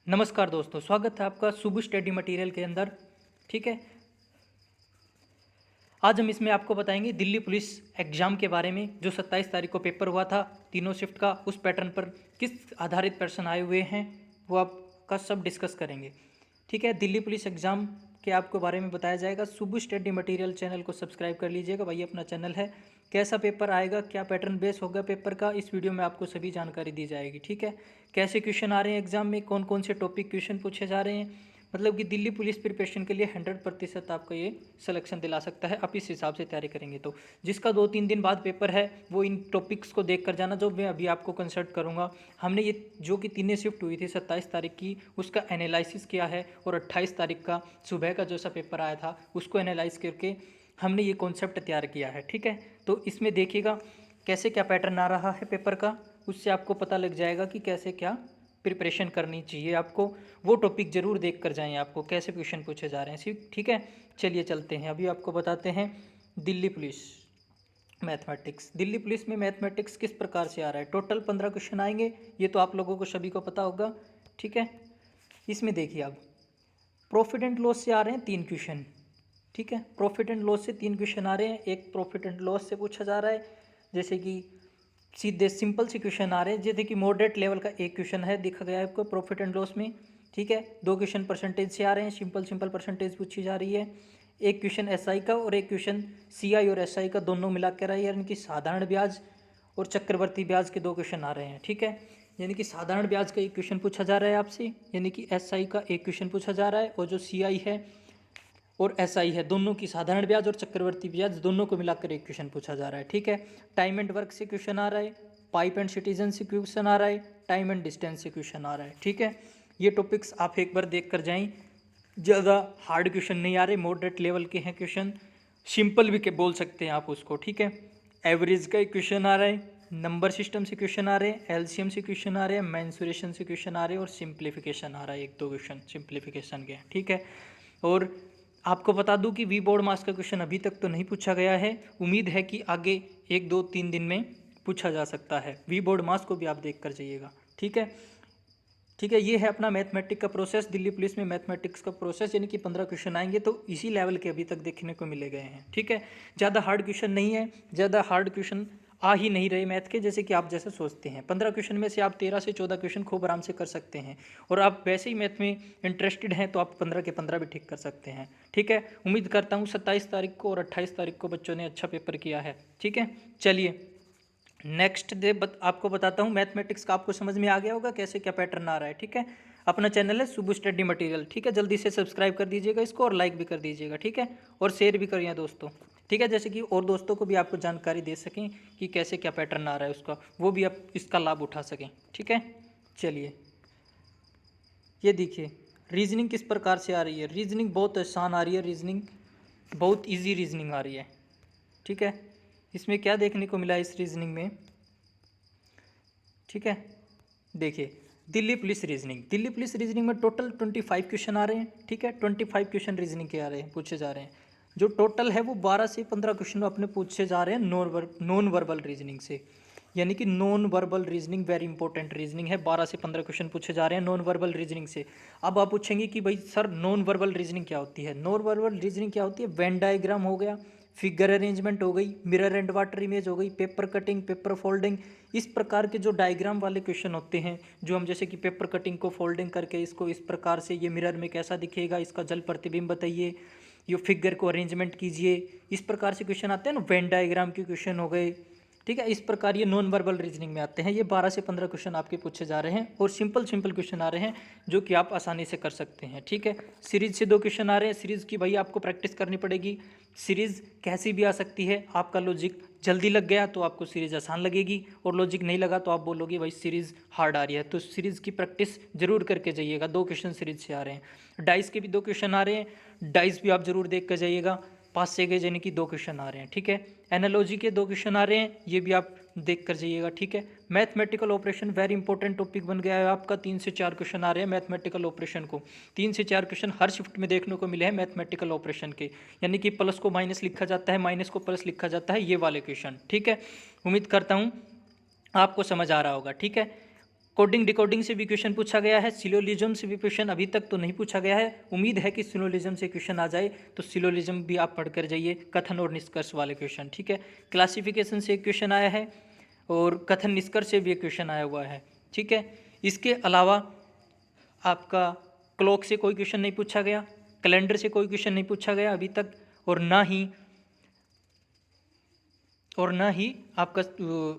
नमस्कार दोस्तों, स्वागत है आपका सुबह स्टडी मटेरियल के अंदर। ठीक है, आज हम इसमें आपको बताएंगे दिल्ली पुलिस एग्ज़ाम के बारे में। जो 27 तारीख को पेपर हुआ था तीनों शिफ्ट का, उस पैटर्न पर किस आधारित प्रश्न आए हुए हैं वो आपका सब डिस्कस करेंगे। ठीक है, दिल्ली पुलिस एग्ज़ाम के आपको बारे में बताया जाएगा। सुबह स्टडी मटेरियल चैनल को सब्सक्राइब कर लीजिएगा, भाई अपना चैनल है। कैसा पेपर आएगा, क्या पैटर्न बेस होगा पेपर का, इस वीडियो में आपको सभी जानकारी दी जाएगी। ठीक है, कैसे क्वेश्चन आ रहे हैं एग्जाम में, कौन कौन से टॉपिक क्वेश्चन पूछे जा रहे हैं, मतलब कि दिल्ली पुलिस प्रिपरेशन के लिए 100% आपका ये सिलेक्शन दिला सकता है। आप इस हिसाब से तैयारी करेंगे तो जिसका 2-3 दिन बाद पेपर है वो इन टॉपिक्स को देख कर जाना, जो मैं अभी आपको कंसल्ट करूँगा। हमने ये जो कि 3 शिफ्ट हुई थी 27 तारीख की, उसका एनालिसिस किया है, और 28 तारीख का सुबह का जो सा पेपर आया था उसको एनालाइज करके हमने ये कॉन्सेप्ट तैयार किया है। ठीक है, तो इसमें देखिएगा कैसे क्या पैटर्न आ रहा है पेपर का, उससे आपको पता लग जाएगा कि कैसे क्या प्रिपरेशन करनी चाहिए आपको। वो टॉपिक ज़रूर देख कर जाएँ, आपको कैसे क्वेश्चन पूछे जा रहे हैं। ठीक है, चलिए चलते हैं। अभी आपको बताते हैं Delhi police mathematics. Delhi police में मैथमेटिक्स किस प्रकार से आ रहा है। टोटल 15 क्वेश्चन आएंगे, ये तो आप लोगों को सभी को पता होगा। ठीक है, इसमें देखिए अब प्रॉफिट एंड लॉस से आ रहे हैं 3 क्वेश्चन। ठीक है, प्रॉफिट एंड लॉस से 3 क्वेश्चन आ रहे हैं। एक प्रॉफिट एंड लॉस से पूछा जा रहा है, जैसे कि सीधे सिंपल से क्वेश्चन आ रहे हैं, जैसे कि मॉडरेट लेवल का एक क्वेश्चन है, दिखा गया है आपको प्रॉफिट एंड लॉस में। ठीक है, 2 क्वेश्चन परसेंटेज से आ रहे हैं, सिंपल परसेंटेज पूछी जा रही है। एक क्वेश्चन एसआई का और एक क्वेश्चन सीआई और एसआई का, दोनों मिला कर आई, यानी कि साधारण ब्याज और चक्रवर्ती ब्याज के 2 क्वेश्चन आ रहे हैं। ठीक है, यानी कि साधारण ब्याज का एक क्वेश्चन पूछा जा रहा है आपसे, यानी कि एसआई का एक क्वेश्चन पूछा जा रहा है, और जो सीआई है और एसआई है, दोनों की साधारण ब्याज और चक्रवर्ती ब्याज दोनों को मिलाकर एक क्वेश्चन पूछा जा रहा है। ठीक है, टाइम एंड वर्क से क्वेश्चन आ रहा है, पाइप एंड सिटीजन से क्वेश्चन आ रहा है, टाइम एंड डिस्टेंस से क्वेश्चन आ रहा है। ठीक है, ये टॉपिक्स आप एक बार देख कर जाएं। ज़्यादा हार्ड क्वेश्चन नहीं आ रहे, मॉडरेट लेवल के हैं क्वेश्चन, सिंपल भी के बोल सकते हैं आप उसको। ठीक है, एवरेज का एक क्वेश्चन आ रहा है, नंबर सिस्टम से क्वेश्चन आ रहे हैं, एलसीएम से क्वेश्चन आ रहे हैं, मेंसुरेशन से क्वेश्चन आ रहे हैं, और सिंप्लीफिकेशन आ रहा है, 1-2 क्वेश्चन सिंप्लीफिकेशन के। ठीक है, और आपको बता दूं कि वी बोर्ड मास का क्वेश्चन अभी तक तो नहीं पूछा गया है, उम्मीद है कि आगे 1-2-3 दिन में पूछा जा सकता है। वी बोर्ड मास को भी आप देख कर जाइएगा। ठीक है, ठीक है, ये है अपना मैथमेटिक्स का प्रोसेस। दिल्ली पुलिस में मैथमेटिक्स का प्रोसेस, यानी कि 15 क्वेश्चन आएंगे तो इसी लेवल के अभी तक देखने को मिले गए हैं। ठीक है, ज़्यादा हार्ड क्वेश्चन नहीं है, ज़्यादा हार्ड क्वेश्चन आ ही नहीं रहे मैथ के, जैसे कि आप जैसे सोचते हैं। 15 क्वेश्चन में से आप 13 से 14 क्वेश्चन खूब आराम से कर सकते हैं, और आप वैसे ही मैथ में इंटरेस्टेड हैं तो आप 15 के 15 भी ठीक कर सकते हैं। ठीक है, उम्मीद करता हूँ 27 तारीख को और 28 तारीख को बच्चों ने अच्छा पेपर किया है। ठीक है, चलिए नेक्स्ट डे आपको बताता हूँ मैथमेटिक्स का। आपको समझ में आ गया होगा कैसे क्या पैटर्न आ रहा है। ठीक है, अपना चैनल है सुबह स्टडी मटेरियल। ठीक है, जल्दी से सब्सक्राइब कर दीजिएगा इसको, और लाइक भी कर दीजिएगा। ठीक है, और शेयर भी करिए दोस्तों। ठीक है, जैसे कि और दोस्तों को भी आपको जानकारी दे सकें कि कैसे क्या पैटर्न आ रहा है उसका, वो भी आप इसका लाभ उठा सकें। ठीक है, चलिए ये देखिए रीजनिंग किस प्रकार से आ रही है। रीजनिंग बहुत आसान आ रही है, रीजनिंग बहुत ईजी रीजनिंग आ रही है। ठीक है, इसमें क्या देखने को मिला इस रीजनिंग में। ठीक है, देखिए Delhi police reasoning, Delhi police reasoning में टोटल 25 क्वेश्चन आ रहे हैं। ठीक है, 25 क्वेश्चन रीजनिंग के आ रहे हैं, पूछे जा रहे हैं। जो टोटल है वो 12 से 15 क्वेश्चन अपने पूछे जा रहे हैं नॉन वर्बल रीजनिंग से, यानी कि non verbal reasoning very important reasoning है। 12 से 15 क्वेश्चन पूछे जा रहे हैं नॉन वर्बल रीजनिंग से। अब आप पूछेंगे कि भाई सर नॉन वर्बल रीजनिंग क्या होती है। नॉन वर्बल रीजनिंग क्या होती है, वेन डायग्राम हो गया, फिगर अरेंजमेंट हो गई, मिरर एंड वाटर इमेज हो गई, पेपर कटिंग, पेपर फोल्डिंग, इस प्रकार के जो डायग्राम वाले क्वेश्चन होते हैं, जो हम जैसे कि पेपर कटिंग को फोल्डिंग करके इसको इस प्रकार से, ये मिरर में कैसा दिखेगा, इसका जल प्रतिबिंब बताइए, ये फिगर को अरेंजमेंट कीजिए, इस प्रकार से क्वेश्चन आते हैं ना। वेन डायग्राम के क्वेश्चन हो गए। ठीक है, इस प्रकार ये नॉन वर्बल रीजनिंग में आते हैं। ये 12 से 15 क्वेश्चन आपके पूछे जा रहे हैं, और सिंपल क्वेश्चन आ रहे हैं जो कि आप आसानी से कर सकते हैं। ठीक है, सीरीज से 2 क्वेश्चन आ रहे हैं। सीरीज की भाई आपको प्रैक्टिस करनी पड़ेगी। सीरीज कैसी भी आ सकती है, आपका लॉजिक जल्दी लग गया तो आपको सीरीज आसान लगेगी, और लॉजिक नहीं लगा तो आप बोलोगे भाई सीरीज हार्ड आ रही है। तो सीरीज की प्रैक्टिस जरूर करके जाइएगा। 2 क्वेश्चन सीरीज से आ रहे हैं। डाइस के भी 2 क्वेश्चन आ रहे हैं, डाइस भी आप जरूर देख कर जाइएगा। 5 से गए यानी कि 2 क्वेश्चन आ रहे हैं। ठीक है, एनालॉजी के 2 क्वेश्चन आ रहे हैं, ये भी आप देख कर जाइएगा। ठीक है, mathematical operation very important topic बन गया है आपका। 3 से 4 क्वेश्चन आ रहे हैं मैथमेटिकल ऑपरेशन को। 3 से 4 क्वेश्चन हर शिफ्ट में देखने को मिले हैं मैथमेटिकल ऑपरेशन के, यानी कि प्लस को माइनस लिखा जाता है, माइनस को प्लस लिखा जाता है, ये वाले क्वेश्चन। ठीक है, उम्मीद करता हूँ आपको समझ आ रहा होगा। ठीक है, कोडिंग डिकोडिंग से भी क्वेश्चन पूछा गया है, सिलोजिज्म से भी क्वेश्चन अभी तक तो नहीं पूछा गया है, उम्मीद है कि सिलोजिज्म से क्वेश्चन आ जाए, तो सिलोजिज्म भी आप पढ़ कर जाइए, कथन और निष्कर्ष वाले क्वेश्चन, ठीक है। क्लासिफिकेशन से एक क्वेश्चन आया है और कथन निष्कर्ष से भी एक क्वेश्चन आया हुआ है, ठीक है। इसके अलावा आपका क्लॉक से कोई क्वेश्चन नहीं पूछा गया, कैलेंडर से कोई क्वेश्चन नहीं पूछा गया अभी तक, और ना ही आपका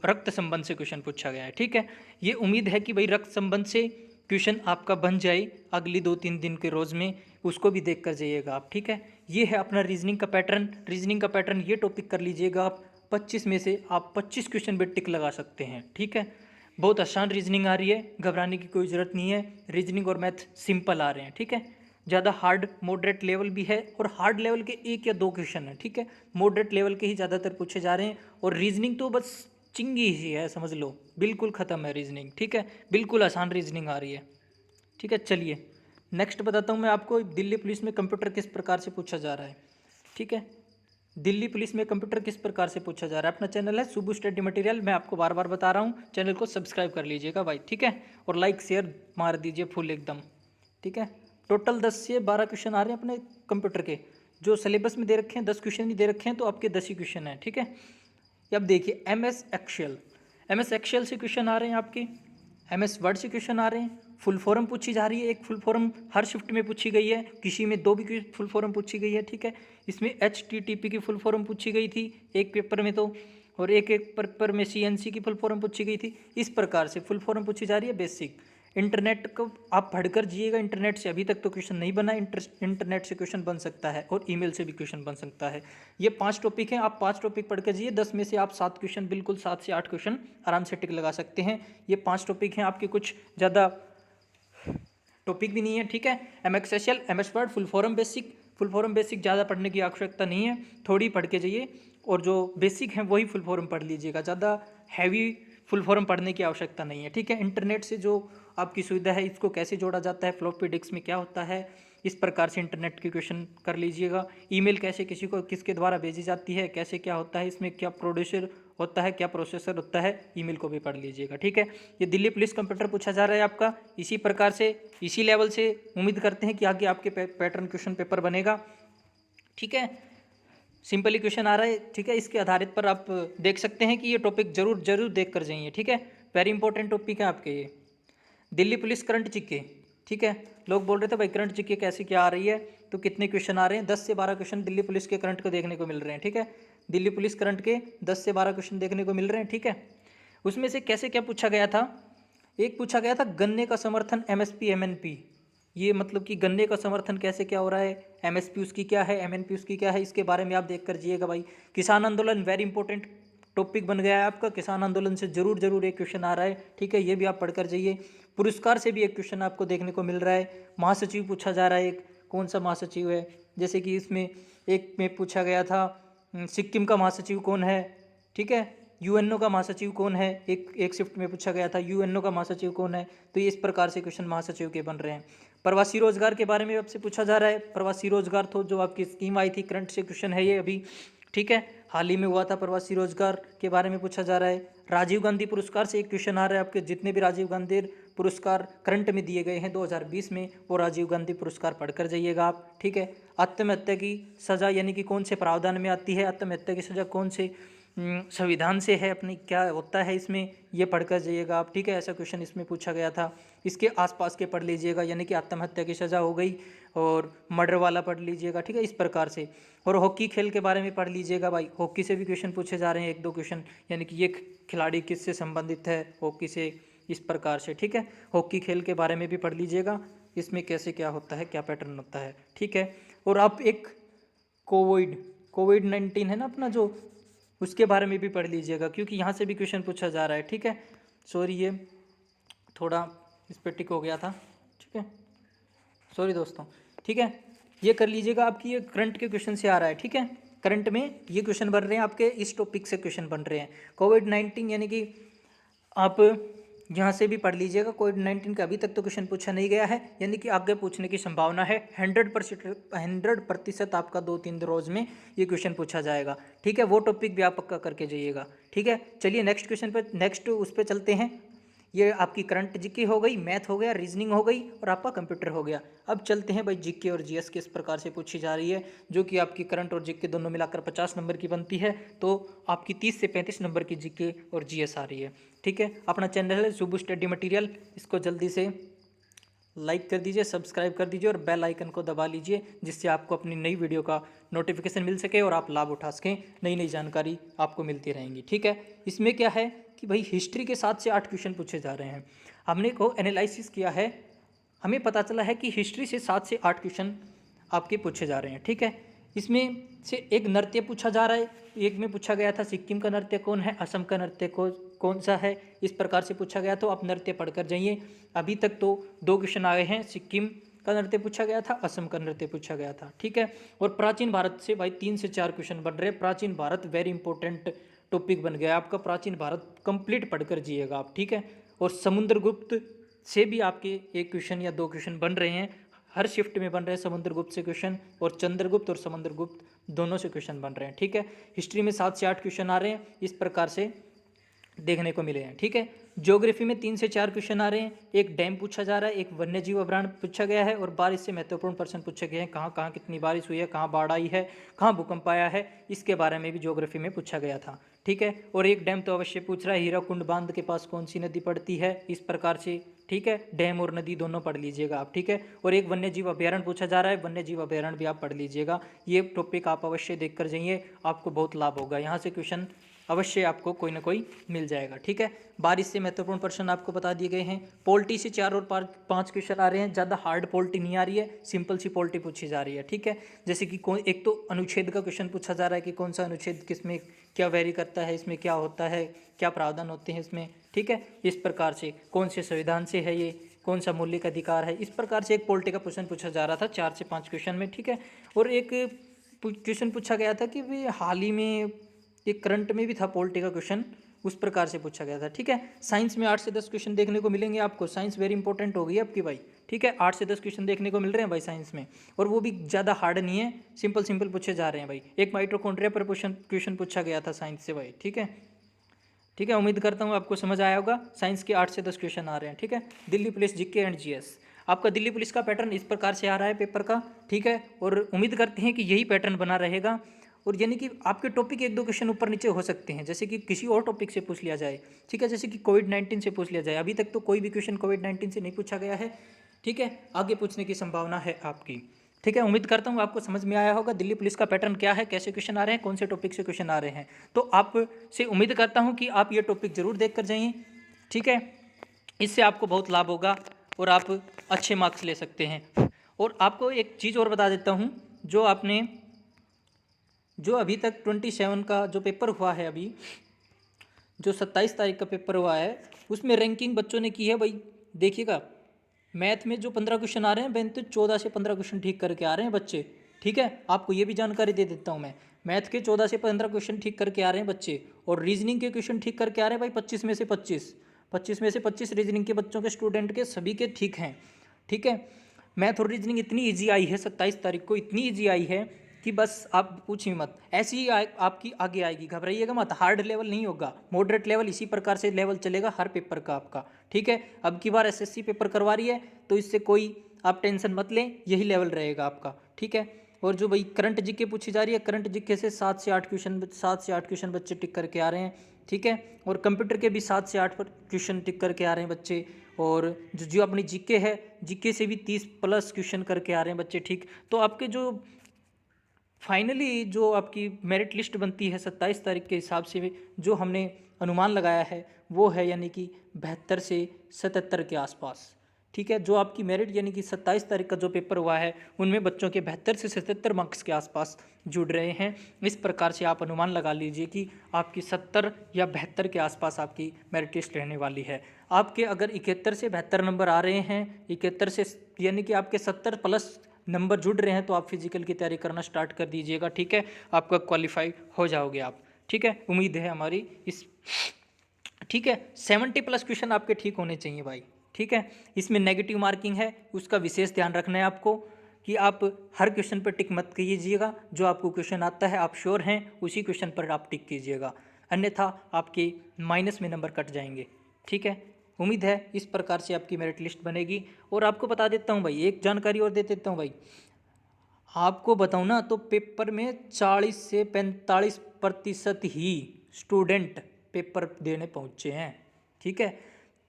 रक्त संबंध से क्वेश्चन पूछा गया है, ठीक है। ये उम्मीद है कि भाई रक्त संबंध से क्वेश्चन आपका बन जाए अगली 2-3 दिन के रोज़ में, उसको भी देख कर जाइएगा आप, ठीक है। ये है अपना रीजनिंग का पैटर्न, ये टॉपिक कर लीजिएगा आप। 25 में से आप 25 क्वेश्चन पे टिक लगा सकते हैं, ठीक है। बहुत आसान रीजनिंग आ रही है, घबराने की कोई ज़रूरत नहीं है, रीजनिंग और मैथ सिंपल आ रहे हैं, ठीक है। ज़्यादा हार्ड मॉडरेट लेवल भी है, और हार्ड लेवल के 1 या 2 क्वेश्चन है, ठीक है। मॉडरेट लेवल के ही ज़्यादातर पूछे जा रहे हैं, और रीजनिंग तो बस चिंगी ही है, समझ लो, बिल्कुल ख़त्म है रीजनिंग, ठीक है। बिल्कुल आसान रीजनिंग आ रही है, ठीक है। चलिए नेक्स्ट बताता हूँ मैं आपको, दिल्ली पुलिस में कंप्यूटर किस प्रकार से पूछा जा रहा है, ठीक है। दिल्ली पुलिस में कंप्यूटर किस प्रकार से पूछा जा रहा है। अपना चैनल है सुबु स्टडी मटेरियल, मैं आपको बार बार बता रहा हूँ, चैनल को सब्सक्राइब कर लीजिएगा भाई, ठीक है। और लाइक शेयर मार दीजिए फुल एकदम, ठीक है। टोटल 10 से 12 क्वेश्चन आ रहे हैं अपने कंप्यूटर के, जो सिलेबस में दे रखे हैं 10 क्वेश्चन ही दे रखे हैं, तो आपके 10 ही क्वेश्चन हैं, ठीक है। अब देखिए एमएस एक्सेल से क्वेश्चन आ रहे हैं आपके, एमएस वर्ड से क्वेश्चन आ रहे हैं, फुल फॉर्म पूछी जा रही है, एक फुल फॉर्म हर शिफ्ट में पूछी गई है, किसी में 2 भी फुल फॉर्म पूछी गई है, ठीक है। इसमें HTTP की फुल फॉर्म पूछी गई थी एक पेपर में, तो और एक पेपर में CNC की फुल फॉर्म पूछी गई थी। इस प्रकार से फुल फॉर्म पूछी जा रही है। बेसिक इंटरनेट को आप पढ़कर जाइएगा, इंटरनेट से अभी तक तो क्वेश्चन नहीं बना, इंटरनेट से क्वेश्चन बन सकता है, और ईमेल से भी क्वेश्चन बन सकता है। ये 5 टॉपिक हैं, आप 5 टॉपिक पढ़ कर जाइए, 10 में से आप 7 क्वेश्चन, बिल्कुल 7 से 8 क्वेश्चन आराम से टिक लगा सकते हैं। ये 5 टॉपिक हैं आपके, कुछ ज़्यादा टॉपिक भी नहीं है, ठीक है। MS Excel, MS Word, full form basic ज़्यादा पढ़ने की आवश्यकता नहीं है, थोड़ी पढ़ के जाइए, और जो बेसिक हैं वही फुल फॉर्म पढ़ लीजिएगा, ज़्यादा हैवी फुल फॉर्म पढ़ने की आवश्यकता नहीं है, ठीक है। इंटरनेट से जो आपकी सुविधा है, इसको कैसे जोड़ा जाता है, फ्लॉपी डिस्क में क्या होता है, इस प्रकार से इंटरनेट के क्वेश्चन कर लीजिएगा। ईमेल कैसे किसी को किसके द्वारा भेजी जाती है, कैसे क्या होता है, इसमें क्या प्रोड्यूसर होता है, क्या प्रोसेसर होता है, ईमेल को भी पढ़ लीजिएगा, ठीक है। ये दिल्ली पुलिस कंप्यूटर पूछा जा रहा है आपका, इसी प्रकार से, इसी लेवल से उम्मीद करते हैं कि आगे आपके पैटर्न क्वेश्चन पेपर बनेगा, ठीक है। सिंपली क्वेश्चन आ रहा है, ठीक है। इसके आधारित पर आप देख सकते हैं कि ये टॉपिक जरूर देख कर जाइए, ठीक है। वेरी इंपॉर्टेंट टॉपिक है आपके ये। दिल्ली पुलिस करंट जीके, ठीक है। लोग बोल रहे थे भाई करंट जीके कैसे क्या आ रही है, तो कितने क्वेश्चन आ रहे हैं, 10 से 12 क्वेश्चन दिल्ली पुलिस के करंट को देखने को मिल रहे हैं, ठीक है। दिल्ली पुलिस करंट के 10 से 12 क्वेश्चन देखने को मिल रहे हैं, ठीक है। उसमें से कैसे क्या पूछा गया था, एक पूछा गया था गन्ने का समर्थन MSP MNP, ये मतलब कि गन्ने का समर्थन कैसे क्या हो रहा है, MSP उसकी क्या है, MNP उसकी क्या है, इसके बारे में आप देख कर जाइएगा भाई। किसान आंदोलन वेरी इंपॉर्टेंट टॉपिक बन गया है आपका, किसान आंदोलन से जरूर एक क्वेश्चन आ रहा है, ठीक है, ये भी आप पढ़कर जाइए। पुरस्कार से भी एक क्वेश्चन आपको देखने को मिल रहा है। महासचिव पूछा जा रहा है, एक कौन सा महासचिव है, जैसे कि इसमें एक में पूछा गया था सिक्किम का महासचिव कौन है, ठीक है। UNO का महासचिव कौन है, एक शिफ्ट में पूछा गया था UNO का महासचिव कौन है, तो ये इस प्रकार से क्वेश्चन महासचिव के बन रहे हैं। प्रवासी रोजगार के बारे में आपसे पूछा जा रहा है, प्रवासी रोजगार तो जो आपकी स्कीम आई थी, करंट से क्वेश्चन है ये अभी, ठीक है, हाल ही में हुआ था, प्रवासी रोजगार के बारे में पूछा जा रहा है। राजीव गांधी पुरस्कार से एक क्वेश्चन आ रहा है आपके, जितने भी राजीव गांधी पुरस्कार करंट में दिए गए हैं 2020 में, वो राजीव गांधी पुरस्कार पढ़कर जाइएगा आप, ठीक है। आत्महत्या की सज़ा यानी कि कौन से प्रावधान में आती है, आत्महत्या की सज़ा कौन से संविधान से है, अपनी क्या होता है इसमें, ये पढ़कर जाइएगा आप, ठीक है। ऐसा क्वेश्चन इसमें पूछा गया था। इसके आसपास के पढ़ लीजिएगा, यानी कि आत्महत्या की सज़ा हो गई और मर्डर वाला पढ़ लीजिएगा, ठीक है, इस प्रकार से। और हॉकी खेल के बारे में पढ़ लीजिएगा भाई, हॉकी से भी क्वेश्चन पूछे जा रहे हैं, 1-2 क्वेश्चन, यानी कि ये खिलाड़ी किससे संबंधित है, हॉकी से, इस प्रकार से, ठीक है। हॉकी खेल के बारे में भी पढ़ लीजिएगा, इसमें कैसे क्या होता है, क्या पैटर्न होता है, ठीक है। और आप एक कोविड-19 है ना अपना जो, उसके बारे में भी पढ़ लीजिएगा, क्योंकि यहाँ से भी क्वेश्चन पूछा जा रहा है, ठीक है। सॉरी ये थोड़ा इस पर टिक हो गया था, ठीक है, सॉरी दोस्तों, ठीक है। ये कर लीजिएगा, आपकी ये करंट के क्वेश्चन से आ रहा है, ठीक है। करंट में ये क्वेश्चन बन रहे हैं आपके, इस टॉपिक से क्वेश्चन बन रहे हैं। कोविड-19 यानी कि आप यहाँ से भी पढ़ लीजिएगा, कोविड-19 का अभी तक तो क्वेश्चन पूछा नहीं गया है, यानी कि आगे पूछने की संभावना है 100% आपका 2-3 रोज में ये क्वेश्चन पूछा जाएगा, ठीक है। वो टॉपिक भी आप पक्का करके जाइएगा, ठीक है। चलिए नेक्स्ट क्वेश्चन पर, नेक्स्ट उस पर चलते हैं। ये आपकी करंट जीके हो गई, मैथ हो गया, रीजनिंग हो गई और आपका कंप्यूटर हो गया। अब चलते हैं भाई जीके और जीएस किस प्रकार से पूछी जा रही है, जो कि आपकी करंट और जीके दोनों मिलाकर 50 नंबर की बनती है। तो आपकी 30 से 35 नंबर की जीके और जीएस आ रही है। ठीक है, अपना चैनल है शुभ स्टडी मटेरियल, इसको जल्दी से लाइक कर दीजिए, सब्सक्राइब कर दीजिए और बेल आइकन को दबा लीजिए, जिससे आपको अपनी नई वीडियो का नोटिफिकेशन मिल सके और आप लाभ उठा सकें, नई नई जानकारी आपको मिलती रहेंगी। ठीक है, इसमें क्या है कि भाई हिस्ट्री के 7 से 8 क्वेश्चन पूछे जा रहे हैं। हमने को एनालिसिस किया है, हमें पता चला है कि हिस्ट्री से 7 से 8 क्वेश्चन आपके पूछे जा रहे हैं। ठीक है, इसमें से एक नृत्य पूछा जा रहा है, एक में पूछा गया था सिक्किम का नृत्य कौन है, असम का नृत्य कौन सा है, इस प्रकार से पूछा गया। तो आप नृत्य पढ़कर जाइए। अभी तक तो 2 क्वेश्चन आए हैं, सिक्किम का नृत्य पूछा गया था, असम का नृत्य पूछा गया था। ठीक है, और प्राचीन भारत से भाई 3 से 4 क्वेश्चन बन रहे हैं। प्राचीन भारत वेरी इंपॉर्टेंट टॉपिक बन गया आपका, प्राचीन भारत कंप्लीट पढ़कर जाइएगा आप। ठीक है, और समुद्रगुप्त से भी आपके 1 क्वेश्चन या 2 क्वेश्चन बन रहे हैं, हर शिफ्ट में बन रहे हैं समुद्रगुप्त से क्वेश्चन, और चंद्रगुप्त और समुद्रगुप्त दोनों से क्वेश्चन बन रहे हैं। ठीक है, हिस्ट्री में 7 से 8 क्वेश्चन आ रहे हैं, इस प्रकार से देखने को मिले हैं। ठीक है, ज्योग्राफी में 3 से 4 क्वेश्चन आ रहे हैं, एक डैम पूछा जा रहा है, एक वन्यजीव अभयारण्य पूछा गया है, और बारिश से महत्वपूर्ण प्रश्न पूछे गए हैं, कहाँ कहाँ कितनी बारिश हुई है, कहाँ बाढ़ आई है, कहाँ भूकंप आया है, इसके बारे में भी ज्योग्राफी में पूछा गया था। ठीक है, और एक डैम तो अवश्य पूछ रहा है, हीराकुंड बांध के पास कौन सी नदी पड़ती है, इस प्रकार से। ठीक है, डैम और नदी दोनों पढ़ लीजिएगा आप। ठीक है, और एक वन्यजीव अभयारण्य पूछा जा रहा है, वन्यजीव अभयारण्य भी आप पढ़ लीजिएगा। ये टॉपिक आप अवश्य देख कर जाइए, आपको बहुत लाभ होगा, यहाँ से क्वेश्चन अवश्य आपको कोई ना कोई मिल जाएगा। ठीक है, बारिश से महत्वपूर्ण प्रश्न आपको बता दिए गए हैं। पॉलिटी से 4 और 5 क्वेश्चन आ रहे हैं, ज़्यादा हार्ड पॉलिटी नहीं आ रही है, सिंपल सी पॉलिटी पूछी जा रही है। ठीक है, जैसे कि कौन, एक तो अनुच्छेद का क्वेश्चन पूछा जा रहा है कि कौन सा अनुच्छेद किस में क्या वेरी करता है, इसमें क्या होता है, क्या प्रावधान होते हैं इसमें। ठीक है, इस प्रकार से कौन से संविधान से है ये, कौन सा मौलिक अधिकार है, इस प्रकार से एक पॉलिटी का क्वेश्चन पूछा जा रहा था 4 से 5 क्वेश्चन में। ठीक है, और एक क्वेश्चन पूछा गया था कि भाई हाल ही में एक करंट में भी था पॉलिटी का क्वेश्चन, उस प्रकार से पूछा गया था। ठीक है, साइंस में 8 से 10 क्वेश्चन देखने को मिलेंगे आपको, साइंस वेरी इंपॉर्टेंट हो गई आपकी भाई। ठीक है, 8 से 10 क्वेश्चन देखने को मिल रहे हैं भाई साइंस में, और वो भी ज़्यादा हार्ड नहीं है, सिंपल सिंपल पूछे जा रहे हैं भाई। एक माइटोकॉन्ड्रिया पर क्वेश्चन पूछा गया था साइंस से भाई। ठीक है, ठीक है, उम्मीद करता हूँ आपको समझ आया होगा। साइंस के 8 से 10 क्वेश्चन आ रहे हैं। ठीक है, Delhi police GK and GS, आपका दिल्ली पुलिस का पैटर्न इस प्रकार से आ रहा है पेपर का। ठीक है, और उम्मीद करते हैं कि यही पैटर्न बना रहेगा, और यानी कि आपके टॉपिक 1-2 क्वेश्चन ऊपर नीचे हो सकते हैं, जैसे कि किसी और टॉपिक से पूछ लिया जाए। ठीक है, जैसे कि कोविड-19 से पूछ लिया जाए, अभी तक तो कोई भी क्वेश्चन कोविड-19 से नहीं पूछा गया है। ठीक है, आगे पूछने की संभावना है आपकी। ठीक है, उम्मीद करता हूँ आपको समझ में आया होगा दिल्ली पुलिस का पैटर्न क्या है, कैसे क्वेश्चन आ रहे हैं, कौन से टॉपिक से क्वेश्चन आ रहे हैं। तो आपसे उम्मीद करता हूँ कि आप ये टॉपिक जरूर देख कर जाइए। ठीक है, इससे आपको बहुत लाभ होगा और आप अच्छे मार्क्स ले सकते हैं। और आपको एक चीज़ और बता देता हूँ, जो अभी तक 27 का जो पेपर हुआ है, अभी जो 27 तारीख का पेपर हुआ है, उसमें रैंकिंग बच्चों ने की है भाई। देखिएगा, मैथ में जो 15 क्वेश्चन आ रहे हैं, बेन तो 14 से 15 क्वेश्चन ठीक करके आ रहे हैं बच्चे। ठीक है, आपको ये भी जानकारी दे देता हूँ मैं, मैथ के 14 से 15 क्वेश्चन ठीक करके आ रहे हैं बच्चे, और रीजनिंग के क्वेश्चन ठीक करके आ रहे हैं भाई 25 में से 25 रीजनिंग के बच्चों के स्टूडेंट के सभी के ठीक हैं। ठीक है, मैथ और रीजनिंग इतनी ईजी आई है 27 तारीख को, इतनी ईजी आई है कि बस आप पूछिए मत, ऐसी ही आपकी आगे आएगी, घबराइएगा मत। हार्ड लेवल नहीं होगा, मॉडरेट लेवल, इसी प्रकार से लेवल चलेगा हर पेपर का आपका। ठीक है, अब की बार एसएससी पेपर करवा रही है, तो इससे कोई आप टेंशन मत लें, यही लेवल रहेगा आपका। ठीक है, और जो भाई करंट जीके पूछी जा रही है, करंट जीके से 7 से 8 क्वेश्चन बच्चे टिक करके आ रहे हैं। ठीक है, और कंप्यूटर के भी 7 से 8 क्वेश्चन टिक करके आ रहे हैं बच्चे, और जो अपनी जीके है, जीके से भी 30+ क्वेश्चन करके आ रहे हैं बच्चे। ठीक, तो आपके जो फाइनली जो आपकी मेरिट लिस्ट बनती है 27 तारीख के हिसाब से, जो हमने अनुमान लगाया है वो है यानी कि 72 से 77 के आसपास। ठीक है, जो आपकी मेरिट यानी कि 27 तारीख का जो पेपर हुआ है, उनमें बच्चों के 72 से 77 मार्क्स के आसपास जुड़ रहे हैं। इस प्रकार से आप अनुमान लगा लीजिए कि आपकी 70 या 72 के आसपास आपकी मेरिट लिस्ट रहने वाली है। आपके अगर 71 से 72 नंबर आ रहे हैं, 71 से यानी कि आपके 70+ नंबर जुड़ रहे हैं, तो आप फिजिकल की तैयारी करना स्टार्ट कर दीजिएगा। ठीक है, आपका क्वालिफाई हो जाओगे आप। ठीक है, उम्मीद है हमारी इस। ठीक है, 70+ क्वेश्चन आपके ठीक होने चाहिए भाई। ठीक है, इसमें नेगेटिव मार्किंग है, उसका विशेष ध्यान रखना है आपको कि आप हर क्वेश्चन पर टिक मत कीजिएगा। जो आपको क्वेश्चन आता है, आप श्योर हैं, उसी क्वेश्चन पर आप टिक कीजिएगा, अन्यथा आपके माइनस में नंबर कट जाएंगे। ठीक है, उम्मीद है इस प्रकार से आपकी मेरिट लिस्ट बनेगी। और आपको बता देता हूँ भाई, एक जानकारी और दे देता हूँ भाई, आपको बताऊँ ना तो पेपर में 40 से 45% ही स्टूडेंट पेपर देने पहुँचे हैं। ठीक है,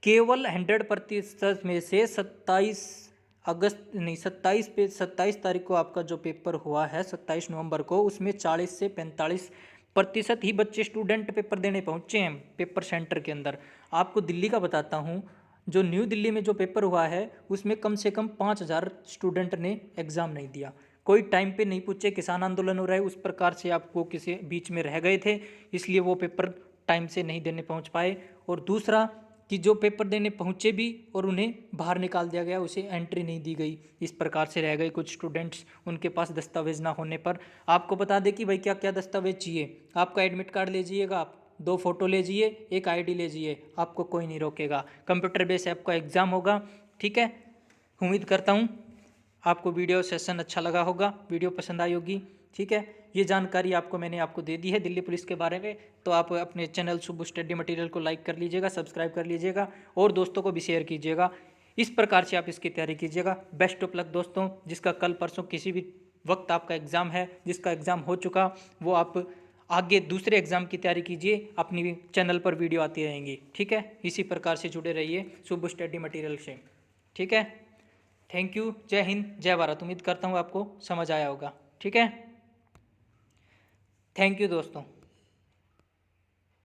केवल 100% में से 27 तारीख को आपका जो पेपर हुआ है 27 नवंबर को, उसमें 40 से 45% ही बच्चे स्टूडेंट पेपर देने पहुँचे हैं पेपर सेंटर के अंदर। आपको दिल्ली का बताता हूँ, जो न्यू दिल्ली में जो पेपर हुआ है उसमें कम से कम 5,000 स्टूडेंट ने एग्ज़ाम नहीं दिया। कोई टाइम पे नहीं पूछे, किसान आंदोलन हो रहा है उस प्रकार से आपको किसी बीच में रह गए थे, इसलिए वो पेपर टाइम से नहीं देने पहुंच पाए। और दूसरा कि जो पेपर देने पहुंचे भी और उन्हें बाहर निकाल दिया गया, उसे एंट्री नहीं दी गई, इस प्रकार से रह गए कुछ स्टूडेंट्स उनके पास दस्तावेज ना होने पर। आपको बता दें कि भाई क्या क्या दस्तावेज चाहिए, आपका एडमिट कार्ड ले जाइएगा आप, 2 फोटो ले जाइए, एक आईडी ले जाइए, आपको कोई नहीं रोकेगा। कंप्यूटर बेस ऐप का एग्ज़ाम होगा। ठीक है, उम्मीद करता हूँ आपको वीडियो सेशन अच्छा लगा होगा, वीडियो पसंद आई होगी। ठीक है, ये जानकारी मैंने आपको दे दी है दिल्ली पुलिस के बारे में। तो आप अपने चैनल शुभ स्टडी मटेरियल को लाइक कर लीजिएगा, सब्सक्राइब कर लीजिएगा और दोस्तों को भी शेयर कीजिएगा। इस प्रकार से आप इसकी तैयारी कीजिएगा। बेस्ट ऑफ लक दोस्तों, जिसका कल परसों किसी भी वक्त आपका एग्ज़ाम है, जिसका एग्ज़ाम हो चुका, वो आप आगे दूसरे एग्ज़ाम की तैयारी कीजिए, अपनी चैनल पर वीडियो आती रहेंगी। ठीक है, इसी प्रकार से जुड़े रहिए शुभ स्टडी मटेरियल से। ठीक है, थैंक यू, जय हिंद, जय भारत। उम्मीद करता हूँ आपको समझ आया होगा। ठीक है, थैंक यू दोस्तों।